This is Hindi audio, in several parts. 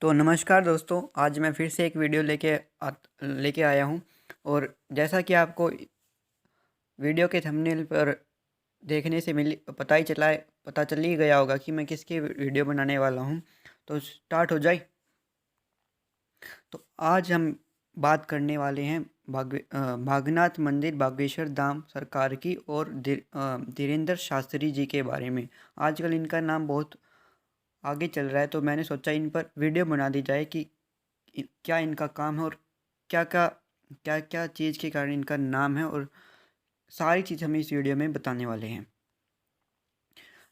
तो नमस्कार दोस्तों, आज मैं फिर से एक वीडियो लेके आया हूँ। और जैसा कि आपको वीडियो के थंबनेल पर देखने से पता चल ही गया होगा कि मैं किसकी वीडियो बनाने वाला हूँ। तो स्टार्ट हो जाए। तो आज हम बात करने वाले हैं भागनाथ मंदिर बागेश्वर धाम सरकार की और धीरेन्द्र शास्त्री जी के बारे में। आजकल इनका नाम बहुत आगे चल रहा है, तो मैंने सोचा इन पर वीडियो बना दी जाए कि क्या इनका काम है और क्या क्या क्या क्या चीज़ के कारण इनका नाम है, और सारी चीज़ हम इस वीडियो में बताने वाले हैं।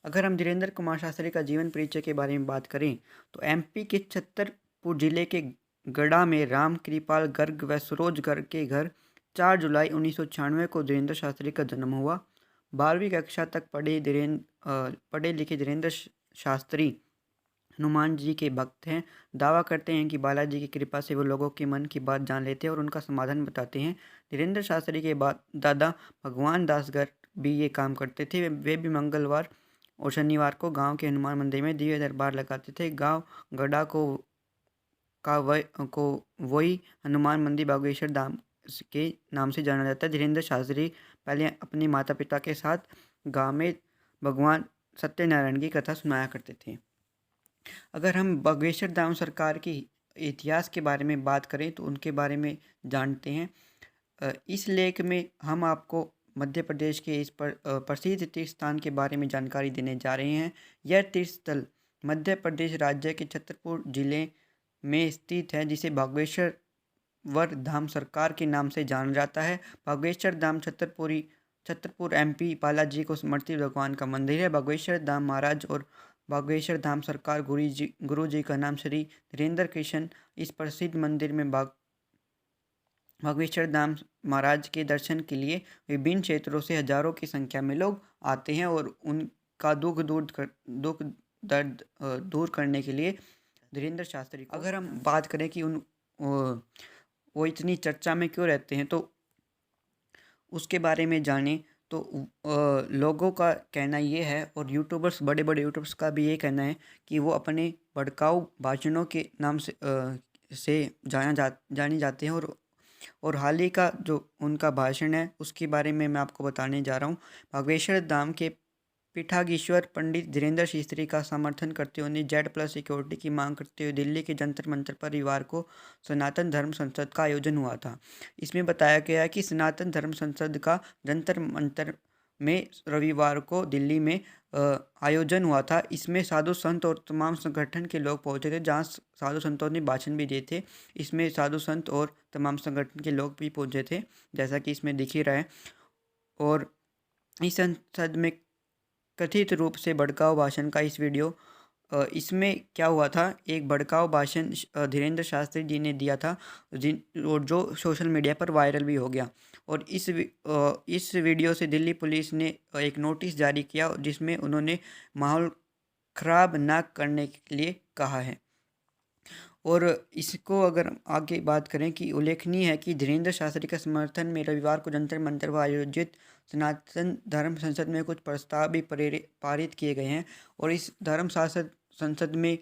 अगर हम धीरेन्द्र कुमार शास्त्री का जीवन परिचय के बारे में बात करें तो एमपी के छतरपुर जिले के गढ़ा में राम कृपाल गर्ग व सरोज गर्ग के घर 4 जुलाई 1996 को धीरेन्द्र शास्त्री का जन्म हुआ। 12वीं कक्षा तक पढ़े लिखे धीरेन्द्र शास्त्री हनुमान जी के भक्त हैं। दावा करते हैं कि बालाजी की कृपा से वो लोगों के मन की बात जान लेते हैं और उनका समाधान बताते हैं। धीरेन्द्र शास्त्री के बाद दादा भगवान दास गर्ग भी ये काम करते थे। वे भी मंगलवार और शनिवार को गांव के हनुमान मंदिर में दिव्य दरबार लगाते थे। गांव गड़ा को वही हनुमान मंदिर बागेश्वर धाम के नाम से जाना जाता है। धीरेन्द्र शास्त्री पहले अपने माता पिता के साथ गांव में भगवान सत्यनारायण की कथा सुनाया करते थे। अगर हम बागेश्वर धाम सरकार के इतिहास के बारे में बात करें तो उनके बारे में जानते हैं। इस लेख में हम आपको मध्य प्रदेश के इस प्रसिद्ध तीर्थ स्थान के बारे में जानकारी देने जा रहे हैं। यह तीर्थ स्थल मध्य प्रदेश राज्य के छतरपुर जिले में स्थित है, जिसे बागेश्वर वर धाम सरकार के नाम से जाना जाता है। बागेश्वर धाम छतरपुर एमपी बालाजी को समर्पित भगवान का मंदिर है। बागेश्वर धाम महाराज और बागेश्वर धाम सरकार गुरु जी का नाम श्री धीरेन्द्र कृष्ण। इस प्रसिद्ध मंदिर में बागेश्वर धाम महाराज के दर्शन के लिए विभिन्न क्षेत्रों से हजारों की संख्या में लोग आते हैं और उनका दुख दर्द दूर करने के लिए धीरेन्द्र शास्त्री को, अगर हम बात करें कि वो इतनी चर्चा में क्यों रहते हैं तो उसके बारे में जानें। तो लोगों का कहना ये है, और बड़े बड़े यूट्यूबर्स का भी ये कहना है कि वो अपने भड़काऊ भाषणों के नाम से जाने जाते हैं। और हाल ही का जो उनका भाषण है उसके बारे में मैं आपको बताने जा रहा हूँ। बागेश्वर धाम के पीठाधीश्वर पंडित धीरेन्द्र शास्त्री का समर्थन करते हुए Z+ सिक्योरिटी की मांग करते हुए दिल्ली के जंतर मंतर पर रविवार को सनातन धर्म संसद का आयोजन हुआ था। इसमें बताया गया है कि सनातन धर्म संसद का जंतर मंतर में रविवार को दिल्ली में आयोजन हुआ था। इसमें साधु संत और तमाम संगठन के लोग पहुंचे थे, जहां साधु संतों ने भाषण भी दिए थे। इसमें साधु संत और तमाम संगठन के लोग भी पहुंचे थे, जैसा कि इसमें दिख ही रहा है। और इस संसद में कथित रूप से भड़काऊ भाषण का इस वीडियो इसमें क्या हुआ था, एक भड़काऊ भाषण धीरेन्द्र शास्त्री जी ने दिया था और जो सोशल मीडिया पर वायरल भी हो गया। और इस वीडियो से दिल्ली पुलिस ने एक नोटिस जारी किया, जिसमें उन्होंने माहौल ख़राब ना करने के लिए कहा है। और इसको अगर आगे बात करें कि उल्लेखनीय है कि धीरेन्द्र शास्त्री के समर्थन में रविवार को जंतर मंतर पर आयोजित सनातन धर्म संसद में कुछ प्रस्ताव भी पारित किए गए हैं। और इस धर्म संसद में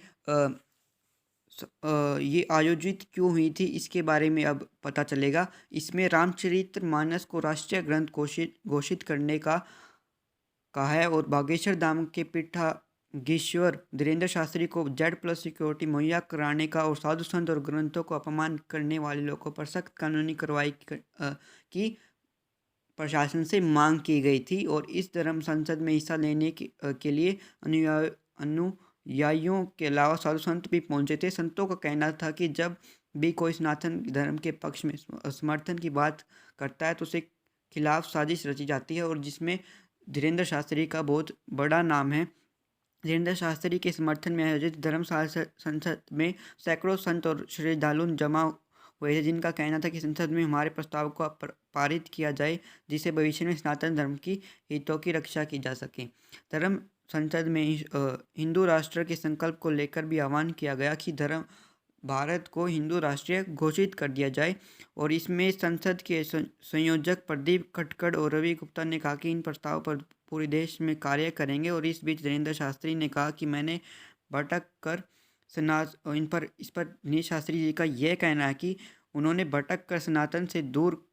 ये आयोजित क्यों हुई थी इसके बारे में अब पता चलेगा। इसमें रामचरितमानस को राष्ट्रीय ग्रंथ घोषित करने का कहा है, और बागेश्वर धाम के पीठाधीश्वर धीरेन्द्र शास्त्री को Z+ सिक्योरिटी मुहैया कराने का और साधु संत और ग्रंथों को अपमान करने वाले लोगों पर सख्त कानूनी कार्रवाई की प्रशासन से मांग की गई थी। और इस धर्म संसद में हिस्सा लेने के लिए अनुयायियों के अलावा साधु संत भी पहुंचे थे। संतों का कहना था कि जब भी कोई सनातन धर्म के पक्ष में समर्थन की बात करता है तो उसके खिलाफ साजिश रची जाती है, और जिसमें धीरेन्द्र शास्त्री का बहुत बड़ा नाम है। धीरेन्द्र शास्त्री के समर्थन में आयोजित धर्म संसद में सैकड़ों संत और श्रद्धालु जमा हुए थे, जिनका कहना था कि संसद में हमारे प्रस्ताव को पारित किया जाए, जिससे भविष्य में सनातन धर्म की हितों की रक्षा की जा सके। धर्म संसद में हिंदू राष्ट्र के संकल्प को लेकर भी आह्वान किया गया कि भारत को हिंदू राष्ट्रीय घोषित कर दिया जाए। और इसमें संसद के संयोजक प्रदीप खटखड़ और रवि गुप्ता ने कहा कि इन प्रस्ताव पर पूरे देश में कार्य करेंगे। और इस बीच धीरेन्द्र शास्त्री ने कहा कि मैंने भटक कर इस पर दिनेश शास्त्री जी का यह कहना है कि उन्होंने भटक कर सनातन से दूर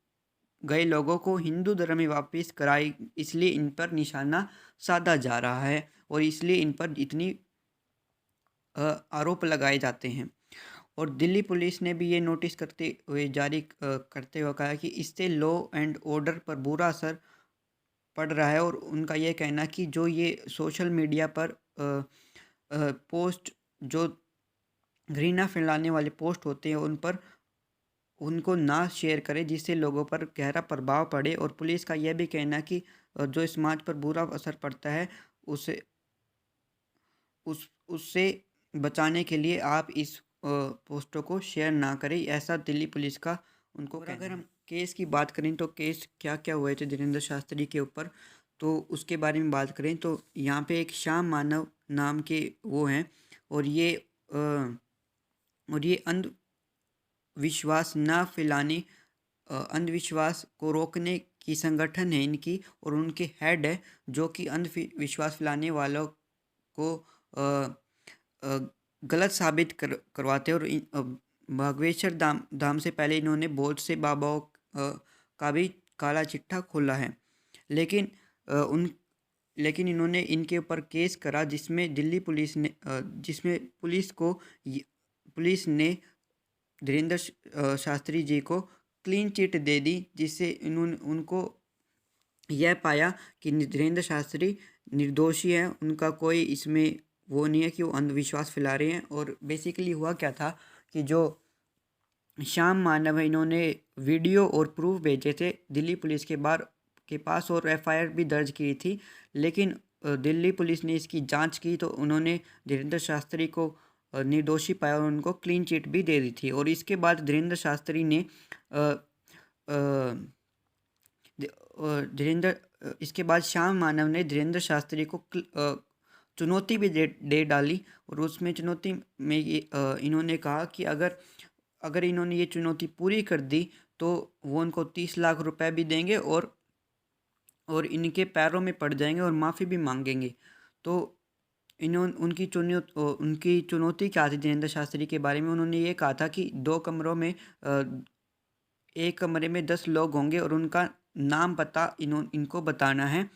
गए लोगों को हिंदू धर्म में वापस कराई, इसलिए इन पर निशाना साधा जा रहा है और इसलिए इन पर इतनी आरोप लगाए जाते हैं। और दिल्ली पुलिस ने भी ये नोटिस करते हुए कहा कि इससे लॉ एंड ऑर्डर पर बुरा असर पड़ रहा है। और उनका यह कहना है कि जो ये सोशल मीडिया पर पोस्ट, जो घृणा फैलाने वाले पोस्ट होते हैं, उन पर उनको ना शेयर करें, जिससे लोगों पर गहरा प्रभाव पड़े। और पुलिस का यह भी कहना है कि जो समाज पर बुरा असर पड़ता है उसे उससे बचाने के लिए आप इस पोस्टों को शेयर ना करें, ऐसा दिल्ली पुलिस का उनको कहना है। अगर हम केस की बात करें तो केस क्या क्या हुए थे धीरेंद्र शास्त्री के ऊपर, तो उसके बारे में बात करें तो यहाँ पे एक श्याम मानव नाम के वो हैं, और ये अंधविश्वास ना फैलाने, अंधविश्वास को रोकने की संगठन है इनकी, और उनके हेड है जो कि अंधविश्वास फैलाने वालों को अ, गलत साबित करवाते हैं। और बागेश्वर धाम से पहले इन्होंने बहुत से बाबाओं का भी काला चिट्ठा खोला है, लेकिन अ, उन लेकिन इन्होंने इनके ऊपर केस करा, जिसमें पुलिस ने धीरेंद्र शास्त्री जी को क्लीन चिट दे दी, जिससे इन्होंने उनको यह पाया कि धीरेंद्र शास्त्री निर्दोषी हैं, उनका कोई इसमें वो नहीं है कि वो अंधविश्वास फैला रहे हैं। और बेसिकली हुआ क्या था कि जो श्याम मानव है, इन्होंने वीडियो और प्रूफ भेजे थे दिल्ली पुलिस के पास, और एफआईआर भी दर्ज की थी। लेकिन दिल्ली पुलिस ने इसकी जांच की तो उन्होंने धीरेंद्र शास्त्री को निर्दोषी पाया और उनको क्लीन चिट भी दे दी थी। और इसके बाद धीरेंद्र शास्त्री ने इसके बाद श्याम मानव ने धीरेंद्र शास्त्री को चुनौती भी दे डाली। और उसमें चुनौती में इन्होंने कहा कि अगर इन्होंने ये चुनौती पूरी कर दी तो वो उनको 30 लाख रुपए भी देंगे और इनके पैरों में पड़ जाएंगे और माफ़ी भी मांगेंगे। तो उनकी चुनौती क्या थी धीरेंद्र शास्त्री के बारे में? उन्होंने ये कहा था कि 2 कमरों में एक कमरे में 10 लोग होंगे और उनका नाम पता इनको बताना है।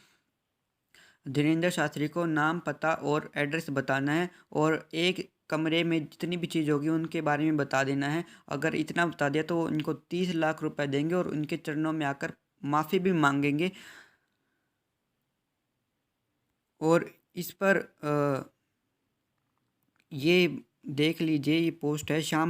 धीरेंद्र शास्त्री को नाम पता और एड्रेस बताना है, और एक कमरे में जितनी भी चीज़ होगी उनके बारे में बता देना है। अगर इतना बता दिया तो इनको 30 लाख रुपए देंगे और उनके चरणों में आकर माफ़ी भी मांगेंगे। और इस पर ये देख लीजिए, ये पोस्ट है, श्याम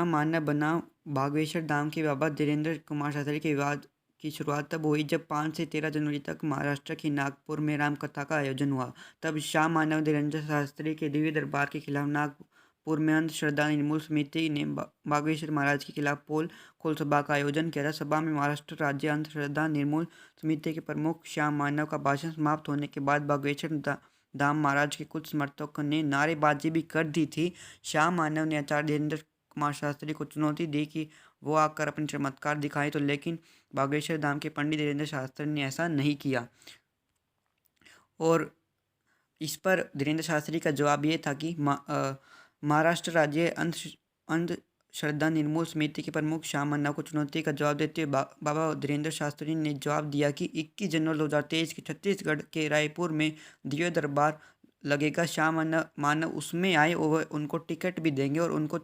मानव बनाम बागेश्वर धाम के बाबा धीरेंद्र कुमार शास्त्री के विवाद की शुरुआत तब हुई जब 5 से 13 जनवरी तक महाराष्ट्र के नागपुर में रामकथा का आयोजन हुआ। तब श्याम मानव धीरेंद्र शास्त्री के दिव्य दरबार के खिलाफ नागपुर में अंधश्रद्धा निर्मूल समिति ने बागेश्वर महाराज के खिलाफ पोल खोल सभा का आयोजन किया था। सभा में महाराष्ट्र राज्य अंधश्रद्धा निर्मूल समिति के प्रमुख श्याम मानव का भाषण समाप्त होने के बाद बागेश्वर धाम महाराज के कुछ समर्थकों ने नारेबाजी भी कर दी थी। श्याम मानव ने आचार्य धीरेंद्र कुमार शास्त्री को चुनौती दी कि वो आकर अपने चमत्कार दिखाएं, तो लेकिन बागेश्वर धाम के पंडित धीरेंद्र शास्त्री ने ऐसा नहीं किया। और इस पर धीरेंद्र शास्त्री का जवाब ये था कि महाराष्ट्र राज्य अंधश्रद्धा निर्मूल समिति के प्रमुख श्याम मानव को चुनौती का जवाब देते हुए बाबा धीरेंद्र शास्त्री ने जवाब दिया कि 21 जनवरी 2023 के छत्तीसगढ़ के रायपुर में दिव्य दरबार लगेगा। श्याम मानव उसमें आए और उनको टिकट भी देंगे और उनका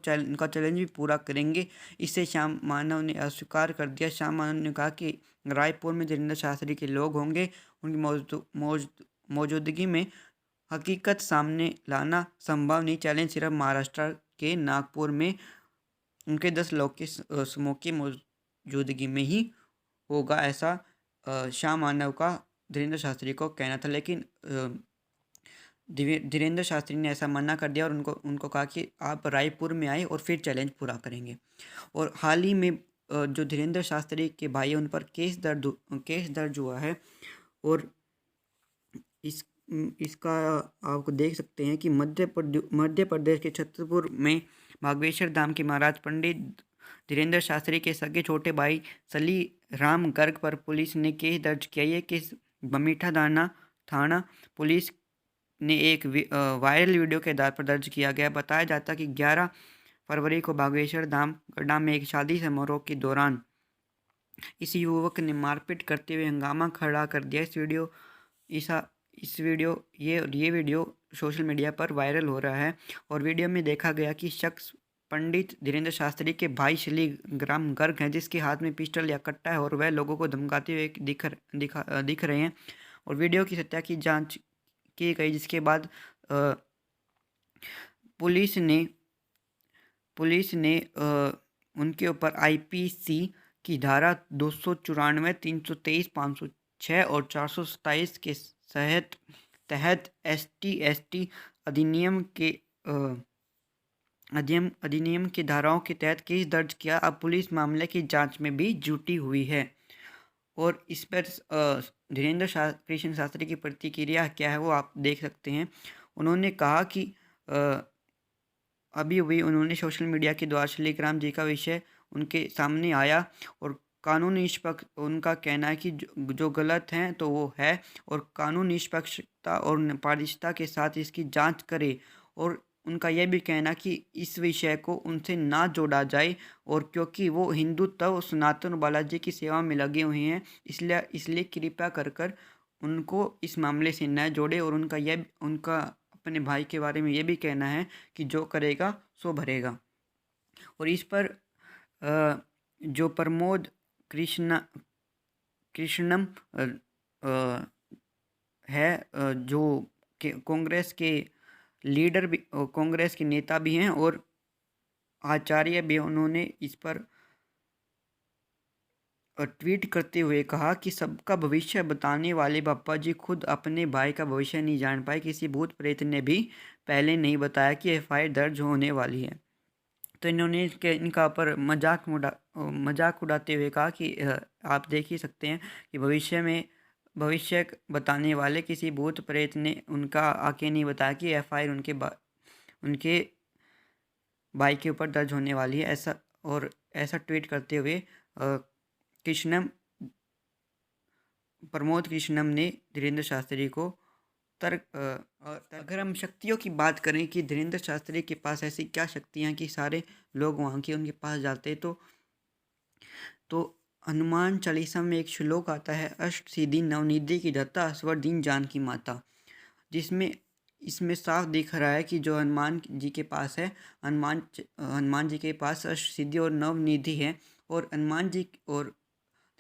चैलेंज भी पूरा करेंगे। इससे श्याम मानव ने अस्वीकार कर दिया। श्याम मानव ने कहा कि रायपुर में धीरेंद्र शास्त्री के लोग होंगे, उनकी मौजूदगी में हकीकत सामने लाना संभव नहीं। चैलेंज सिर्फ महाराष्ट्र के नागपुर में उनके 10 लोग के समूह की मौजूदगी में ही होगा, ऐसा श्याम मानव का धीरेंद्र शास्त्री को कहना था। लेकिन धीरेंद्र शास्त्री ने ऐसा मना कर दिया और उनको कहा कि आप रायपुर में आए और फिर चैलेंज पूरा करेंगे। और हाल ही में जो धीरेंद्र शास्त्री के भाई हैं उन पर केस दर्ज हुआ है। और इसका आप देख सकते हैं कि मध्य प्रदेश के छतरपुर में बागेश्वर धाम के महाराज पंडित धीरेंद्र शास्त्री के सगे छोटे भाई सली राम गर्ग पर पुलिस ने केस दर्ज किया। ये केस बमीठा थाना पुलिस ने एक वायरल वीडियो के आधार पर दर्ज किया गया। बताया जाता कि 11 फरवरी को बागेश्वर धाम गड्ढा में एक शादी समारोह के दौरान इस युवक ने मारपीट करते हुए हंगामा खड़ा कर दिया। इस वीडियो ये वीडियो सोशल मीडिया पर वायरल हो रहा है और वीडियो में देखा गया कि शख्स पंडित धीरेन्द्र शास्त्री के भाई श्रीराम गर्ग हैं, जिसके हाथ में पिस्टल या कट्टा है और वह लोगों को धमकाते हुए दिख रहे हैं। और वीडियो की सत्या की जांच की गई, जिसके बाद पुलिस ने उनके ऊपर आईपीसी की धारा 294, 323, 506 और 427 के तहत ST अधिनियम की धाराओं के तहत केस दर्ज किया। अब पुलिस मामले की जांच में भी जुटी हुई है। और इस पर धीरेन्द्र कृष्ण शास्त्री की प्रतिक्रिया क्या है वो आप देख सकते हैं। उन्होंने कहा कि अभी उन्होंने सोशल मीडिया के द्वारा श्रीराम जी का विषय उनके सामने आया और कानूनी निष्पक्ष उनका कहना है कि जो गलत हैं तो वो है, और कानून निष्पक्षता और पारदर्शिता के साथ इसकी जांच करे। और उनका यह भी कहना कि इस विषय को उनसे ना जोड़ा जाए, और क्योंकि वो हिंदुत्व और सनातन बालाजी की सेवा में लगे हुए हैं, इसलिए कृपया कर उनको इस मामले से न जोड़े। और उनका अपने भाई के बारे में ये भी कहना है कि जो करेगा सो भरेगा। और इस पर जो प्रमोद कृष्णम है, जो कांग्रेस के लीडर भी, कांग्रेस के नेता भी हैं और आचार्य भी, उन्होंने इस पर ट्वीट करते हुए कहा कि सबका भविष्य बताने वाले बापा जी खुद अपने भाई का भविष्य नहीं जान पाए। किसी भूत प्रेत ने भी पहले नहीं बताया कि FIR दर्ज होने वाली है। तो इन्होंने इनका पर मजाक उड़ाते हुए कहा कि आप देख ही सकते हैं कि भविष्य बताने वाले किसी भूत प्रेत ने उनका आके नहीं बताया कि FIR उनके भाई के ऊपर दर्ज होने वाली है। ऐसा ट्वीट करते हुए प्रमोद कृष्णम ने धीरेन्द्र शास्त्री को अगर हम शक्तियों की बात करें कि धीरेन्द्र शास्त्री के पास ऐसी क्या शक्तियां कि सारे लोग वहाँ के उनके पास जाते, तो हनुमान चालीसा में एक श्लोक आता है, अष्ट सिद्धि नवनिधि की दाता स्वर दीन जानकी माता, इसमें साफ दिख रहा है कि जो हनुमान जी के पास है, हनुमान जी के पास अष्ट सिद्धि और नवनिधि है। और हनुमान जी और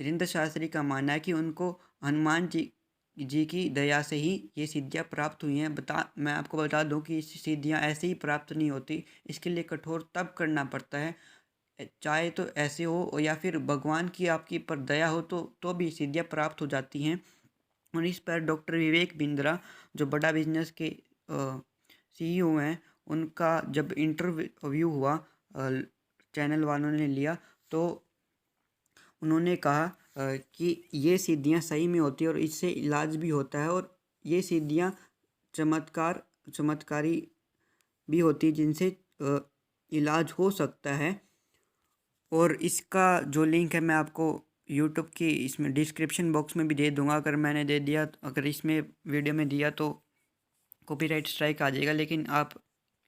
धीरेन्द्र शास्त्री का मानना है कि उनको हनुमान जी की दया से ही ये सिद्धियाँ प्राप्त हुई हैं। मैं आपको बता दूं कि सिद्धियाँ ऐसे ही प्राप्त नहीं होती, इसके लिए कठोर तप करना पड़ता है। चाहे तो ऐसे हो या फिर भगवान की आपकी पर दया हो तो भी सिद्धियाँ प्राप्त हो जाती हैं। और इस पर डॉक्टर विवेक बिंद्रा, जो बड़ा बिजनेस के CEO हैं, उनका जब इंटरव्यू हुआ चैनल वालों ने लिया, तो उन्होंने कहा कि ये सिद्धियाँ सही में होती है और इससे इलाज भी होता है, और ये सिद्धियाँ चमत्कारी भी होती है जिनसे इलाज हो सकता है। और इसका जो लिंक है मैं आपको यूट्यूब की इसमें डिस्क्रिप्शन बॉक्स में भी दे दूंगा। अगर मैंने दे दिया, अगर इसमें वीडियो में दिया तो कॉपीराइट स्ट्राइक आ जाएगा, लेकिन आप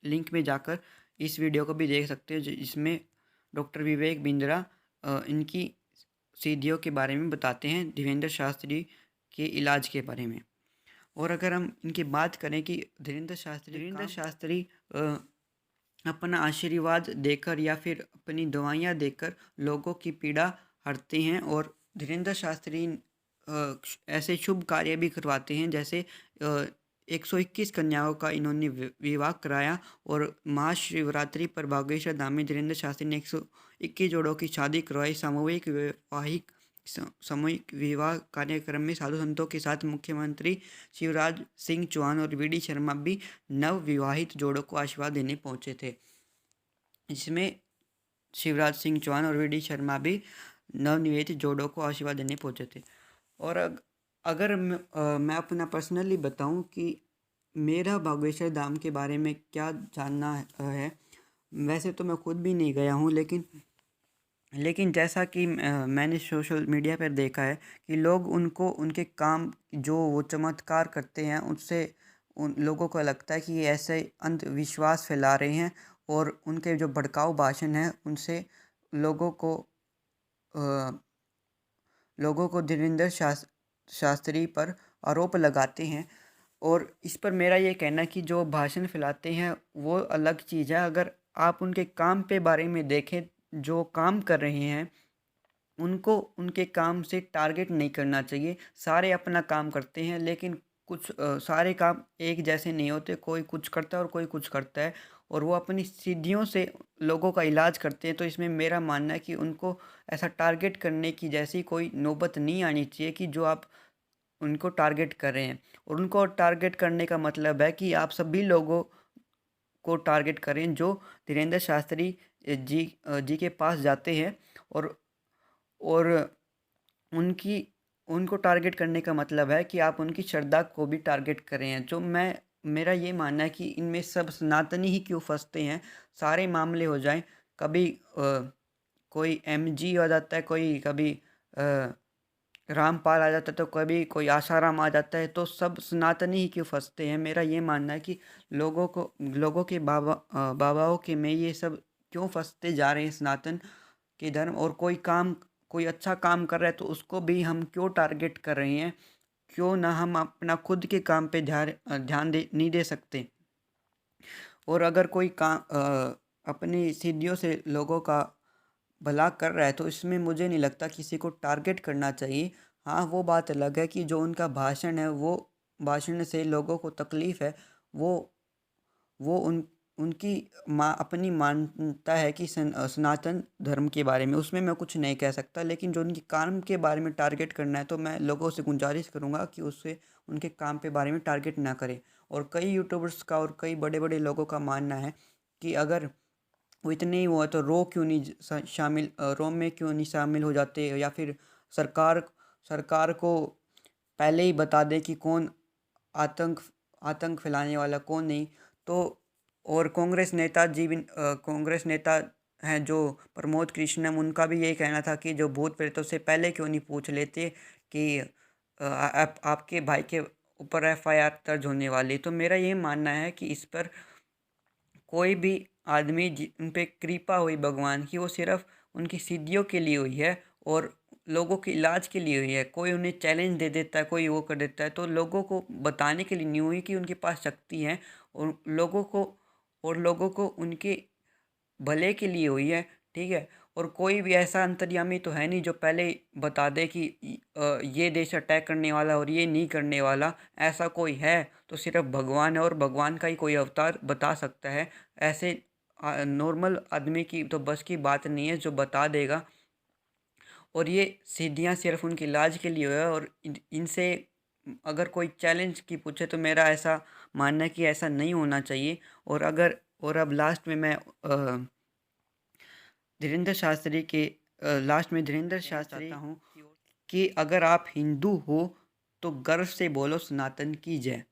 लिंक में जाकर इस वीडियो को भी देख सकते हो, जिसमें डॉक्टर विवेक बिंद्रा इनकी सिद्धियों के बारे में बताते हैं, धीरेन्द्र शास्त्री के इलाज के बारे में। और अगर हम इनकी बात करें कि धीरेन्द्र शास्त्री अपना आशीर्वाद देकर या फिर अपनी दवाइयाँ देकर लोगों की पीड़ा हरते हैं, और धीरेन्द्र शास्त्री ऐसे शुभ कार्य भी करवाते हैं, जैसे 121 कन्याओं का इन्होंने विवाह कराया। और महाशिवरात्रि पर बागेश्वर धाम में धीरेन्द्र शास्त्री ने 121 जोड़ों की शादी करवाई। सामूहिक विवाह कार्यक्रम में साधु संतों के साथ मुख्यमंत्री शिवराज सिंह चौहान और VD शर्मा भी नव विवाहित जोड़ों को आशीर्वाद देने पहुंचे थे। इसमें शिवराज सिंह चौहान और VD शर्मा भी नवनिवेदित जोड़ों को आशीर्वाद देने पहुंचे थे। और अगर मैं अपना पर्सनली बताऊं कि मेरा बागेश्वर धाम के बारे में क्या जानना है, वैसे तो मैं खुद भी नहीं गया हूं, लेकिन जैसा कि मैंने सोशल मीडिया पर देखा है कि लोग उनके काम जो वो चमत्कार करते हैं उन लोगों को लगता है कि ये ऐसे अंधविश्वास फैला रहे हैं और उनके जो भड़काऊ भाषण हैं उनसे लोगों को धीरेंद्र शास्त्री पर आरोप लगाते हैं। और इस पर मेरा ये कहना है कि जो भाषण फैलाते हैं वो अलग चीज़ है। अगर आप उनके काम पे बारे में देखें, जो काम कर रहे हैं उनको उनके काम से टारगेट नहीं करना चाहिए। सारे अपना काम करते हैं, लेकिन कुछ सारे काम एक जैसे नहीं होते। कोई कुछ करता है और कोई कुछ करता है, और वो अपनी सिद्धियों से लोगों का इलाज करते हैं। तो इसमें मेरा मानना है कि उनको ऐसा टारगेट करने की जैसी कोई नौबत नहीं आनी चाहिए कि जो आप उनको टारगेट कर रहे हैं। और उनको टारगेट करने का मतलब है कि आप सभी लोगों को टारगेट करें जो धीरेंद्र शास्त्री जी के पास जाते हैं। और उनकी उनको टारगेट करने का मतलब है कि आप उनकी श्रद्धा को भी टारगेट कर रहे हैं। जो मैं मेरा ये मानना है कि इनमें सब सनातनी ही क्यों फंसते हैं। सारे मामले हो जाएं, कभी कोई एमजी आ जाता है, कोई कभी रामपाल आ जाता है, तो कभी कोई आसाराम आ जाता है, तो सब सनातनी ही क्यों फंसते हैं। मेरा ये मानना है कि लोगों के बाबाओं के में ये सब क्यों फंसते जा रहे हैं सनातन के धर्म। और कोई अच्छा काम कर रहा है तो उसको भी हम क्यों टारगेट कर रहे हैं। क्यों ना हम अपना खुद के काम पे ध्यान नहीं दे सकते। और अगर कोई काम अपनी सिद्धियों से लोगों का भला कर रहा है तो इसमें मुझे नहीं लगता किसी को टारगेट करना चाहिए। हाँ, वो बात अलग है कि जो उनका भाषण है वो भाषण से लोगों को तकलीफ़ है, वो वो उनकी अपनी मान्यता है कि सनातन धर्म के बारे में, उसमें मैं कुछ नहीं कह सकता। लेकिन जो उनके काम के बारे में टारगेट करना है तो मैं लोगों से गुजारिश करूँगा कि उससे उनके काम पे बारे में टारगेट ना करें। और कई यूट्यूबर्स का और कई बड़े बड़े लोगों का मानना है कि अगर वो इतने ही हुआ तो रो में क्यों नहीं शामिल हो जाते, या फिर सरकार सरकार को पहले ही बता दे कि कौन आतंक आतंक फैलाने वाला कौन नहीं। तो और कांग्रेस नेता हैं जो प्रमोद कृष्णम, उनका भी यही कहना था कि जो भूत प्रेतों से पहले क्यों नहीं पूछ लेते कि आपके भाई के ऊपर एफआईआर दर्ज होने वाली। तो मेरा ये मानना है कि इस पर कोई भी आदमी उन पे कृपा हुई भगवान की, वो सिर्फ उनकी सिद्धियों के लिए हुई है और लोगों के इलाज के लिए हुई है। कोई उन्हें चैलेंज दे देता है, कोई वो कर देता है, तो लोगों को बताने के लिए नहीं हुई कि उनके पास शक्ति है। और लोगों को उनके भले के लिए हुई है। ठीक है। और कोई भी ऐसा अंतर्यामी तो है नहीं जो पहले बता दे कि ये देश अटैक करने वाला और ये नहीं करने वाला। ऐसा कोई है तो सिर्फ भगवान है, और भगवान का ही कोई अवतार बता सकता है। ऐसे नॉर्मल आदमी की तो बस की बात नहीं है जो बता देगा। और ये सिद्धियाँ सिर्फ उनके इलाज के लिए है। और इनसे अगर कोई चैलेंज की पूछे तो मेरा ऐसा मानना है कि ऐसा नहीं होना चाहिए। और अब लास्ट में मैं धीरेंद्र शास्त्री के लास्ट में धीरेंद्र शास्त्री चाहता हूँ कि अगर आप हिंदू हो तो गर्व से बोलो सनातन की जय।